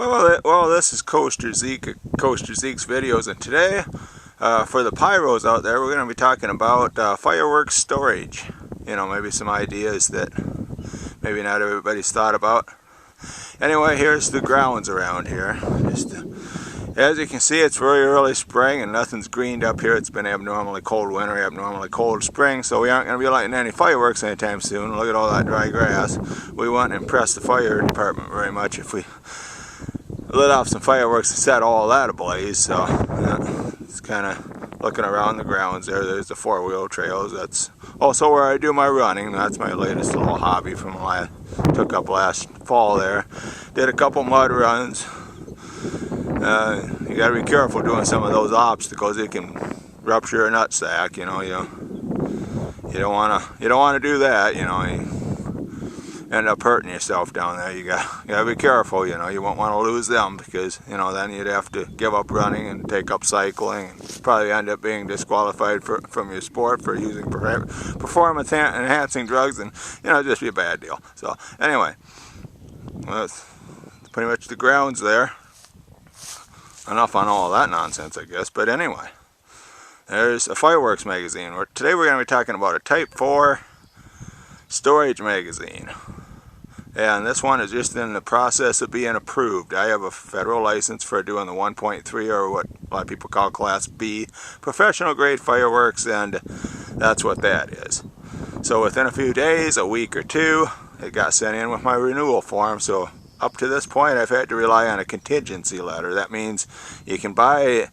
Well, this is Coaster Zeke, Coaster Zeke's videos, and today, for the pyros out there, we're going to be talking about fireworks storage. You know, maybe some ideas that maybe not everybody's thought about. Anyway, here's the grounds around here. As you can see, it's very early spring and nothing's greened up here. It's been abnormally cold winter, abnormally cold spring, so we aren't going to be lighting any fireworks anytime soon. Look at all that dry grass. We wouldn't impress the fire department very much if we lit off some fireworks and set all that ablaze. So it's kind of looking around the grounds there. There's the four-wheel trails. That's also where I do my running. That's my latest little hobby from what I took up last fall there. Did a couple mud runs. You got to be careful doing some of those obstacles. It can rupture your nutsack. You know, you don't want to do that. You know, you end up hurting yourself down there. You got to be careful. You know, you won't want to lose them because then you'd have to give up running and take up cycling, and probably end up being disqualified from your sport for using performance enhancing drugs, and just be a bad deal. So anyway, that's pretty much the grounds there. Enough on all that nonsense, I guess. But anyway, there's a fireworks magazine. Today we're going to be talking about a Type 4 storage magazine. And this one is just in the process of being approved. I have a federal license for doing the 1.3, or what a lot of people call Class B, professional grade fireworks, and that's what that is. So within a few days, a week or two, it got sent in with my renewal form. So up to this point, I've had to rely on a contingency letter. That means you can buy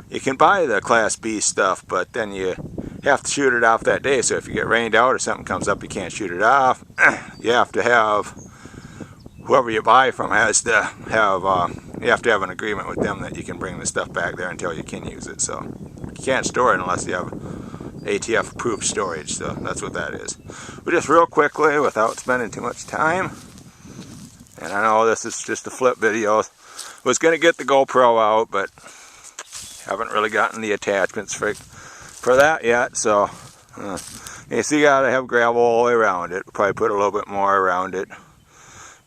the Class B stuff, but then you have to shoot it off that day. So if you get rained out or something comes up, you can't shoot it off. You have to have, whoever you buy from has to have, you have to have an agreement with them that you can bring the stuff back there until you can use it. So you can't store it unless you have ATF approved storage. So that's what that is. But just real quickly, without spending too much time, and I know this is just a flip video, was going to get the GoPro out, but haven't really gotten the attachments for that yet. So you see, you got to have gravel all the way around it. Probably put a little bit more around it,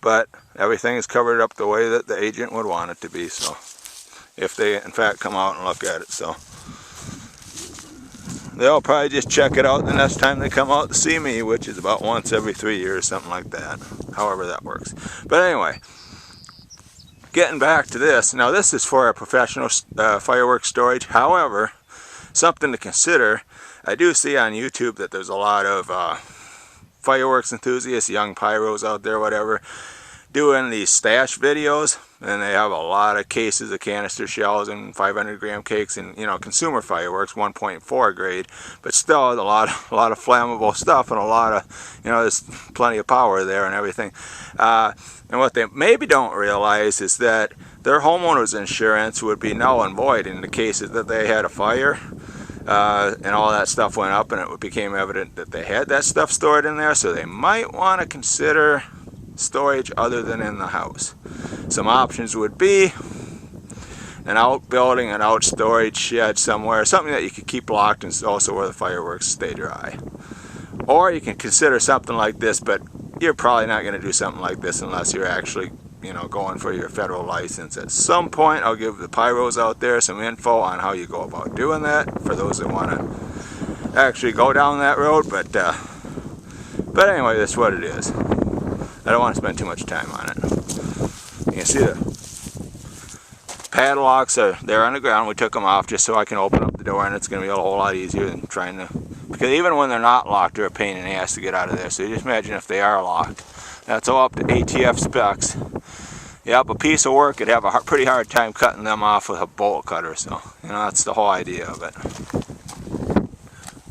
but everything is covered up the way that the agent would want it to be. So if they in fact come out and look at it, so they'll probably just check it out the next time they come out to see me, which is about once every 3 years, something like that, however that works. But anyway, getting back to this, now this is for a professional fireworks storage. However, something to consider, I do see on YouTube that there's a lot of fireworks enthusiasts, young pyros out there, whatever, doing these stash videos, and they have a lot of cases of canister shells and 500-gram cakes and consumer fireworks, 1.4 grade, but still a lot of flammable stuff and a lot of there's plenty of power there and everything. And what they maybe don't realize is that their homeowner's insurance would be null and void in the cases that they had a fire and all that stuff went up and it became evident that they had that stuff stored in there. So they might want to consider storage other than in the house. Some options would be an outbuilding, an out storage shed somewhere, something that you could keep locked and also where the fireworks stay dry. Or you can consider something like this, but you're probably not going to do something like this unless you're actually going for your federal license. At some point I'll give the pyros out there some info on how you go about doing that for those that want to actually go down that road, but anyway, that's what it is. I don't want to spend too much time on it. You can see the padlocks are there on the ground. We took them off just so I can open up the door, and it's going to be a whole lot easier than trying to, because even when they're not locked, they're a pain in the ass to get out of there. So you just imagine if they are locked. That's all up to ATF specs. Yep, a piece of work could have a pretty hard time cutting them off with a bolt cutter. So that's the whole idea of it.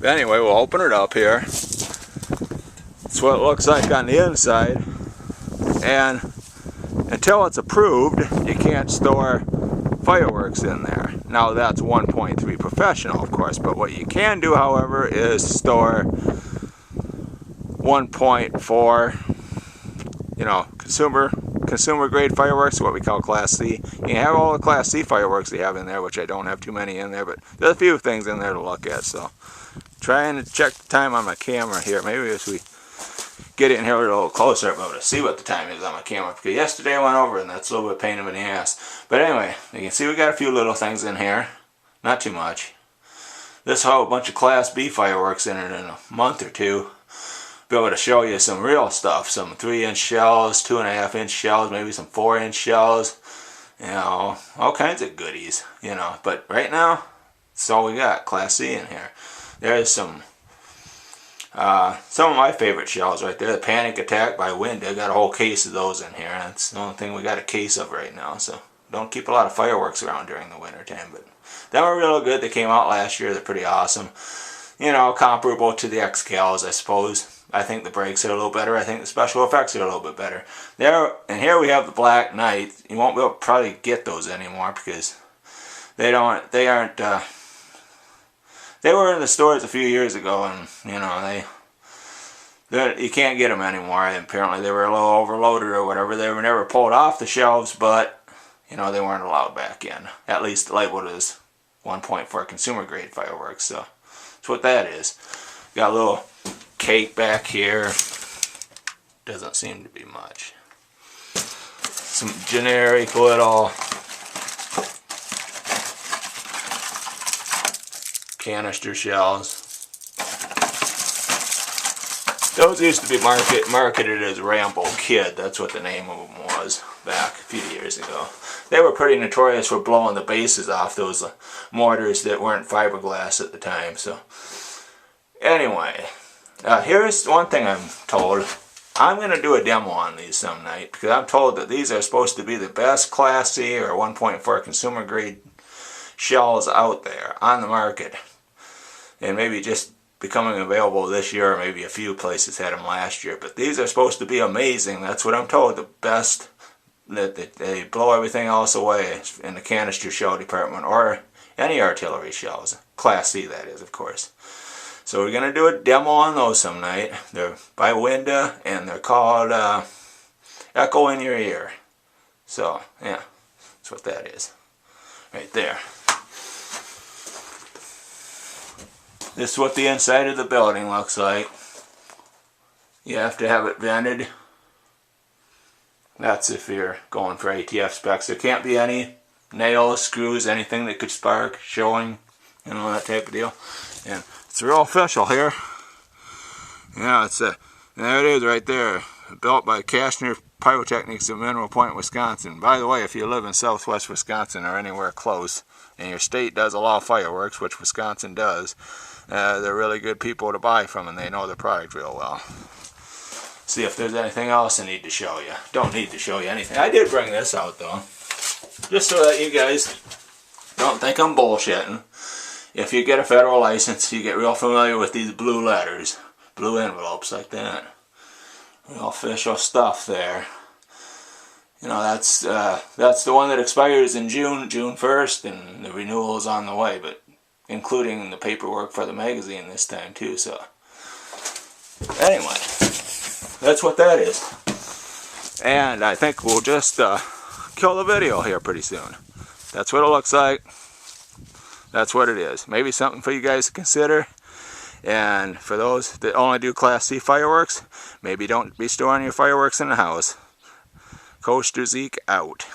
But anyway, we'll open it up here. That's what it looks like on the inside. And until it's approved, you can't store fireworks in there. Now that's 1.3 professional, of course, but what you can do, however, is store 1.4, consumer grade fireworks, what we call Class C. You can have all the Class C fireworks they have in there, which I don't have too many in there, but there's a few things in there to look at. So trying to check the time on my camera here. Maybe as we get in here a little closer, I'll be able to see what the time is on my camera, because yesterday I went over and that's a little bit of pain in the ass. But anyway, you can see we got a few little things in here, not too much. This will have a bunch of Class B fireworks in it in a month or two. Be able to show you some real stuff, some 3-inch shells, 2.5-inch shells, maybe some 4-inch shells, you know, all kinds of goodies, you know. But right now, that's all we got, Class C in here. There's some of my favorite shells right there. The Panic Attack by Wind. I got a whole case of those in here. That's the only thing we got a case of right now. So don't keep a lot of fireworks around during the winter time. But they were real good. They came out last year. They're pretty awesome. You know, comparable to the Excals, I suppose. I think the brakes are a little better. I think the special effects are a little bit better. There, and here we have the Black Knight. You won't be able to probably get those anymore because they aren't. They were in the stores a few years ago, and you know you can't get them anymore. And apparently they were a little overloaded or whatever. They were never pulled off the shelves, but you know they weren't allowed back in. At least labeled as 1.4 consumer grade fireworks. So that's what that is. Got a little cake back here. Doesn't seem to be much. Some generic little canister shells. Those used to be marketed as Rambo Kid. That's what the name of them was back a few years ago. They were pretty notorious for blowing the bases off those mortars that weren't fiberglass at the time. So anyway, here's one thing I'm told. I'm going to do a demo on these some night because I'm told that these are supposed to be the best Class C or 1.4 consumer grade shells out there on the market. And maybe just becoming available this year, or maybe a few places had them last year. But these are supposed to be amazing. That's what I'm told. The best, that they blow everything else away in the canister shell department, or any artillery shells. Class C, that is, of course. So we're going to do a demo on those some night. They're by Winda, and they're called Echo in Your Ear. So, yeah, that's what that is. Right there. This is what the inside of the building looks like. You have to have it vented. That's if you're going for ATF specs. There can't be any nails, screws, anything that could spark, showing, you know, that type of deal. And it's real official here. Yeah, there it is right there. Built by Kashner Pyrotechnics of Mineral Point, Wisconsin. By the way, if you live in southwest Wisconsin or anywhere close, and your state does allow fireworks, which Wisconsin does, they're really good people to buy from, and they know the product real well. See if there's anything else I need to show you. Don't need to show you anything. I did bring this out though, just so that you guys don't think I'm bullshitting. If you get a federal license, you get real familiar with these blue letters, blue envelopes like that. Real official stuff there. You know, that's the one that expires in June 1st, and the renewal is on the way, but including the paperwork for the magazine this time too. So anyway, that's what that is. And I think we'll just kill the video here pretty soon. That's what it looks like. That's what it is. Maybe something for you guys to consider. And for those that only do Class C fireworks, maybe don't be storing your fireworks in the house. Coaster Zeke out.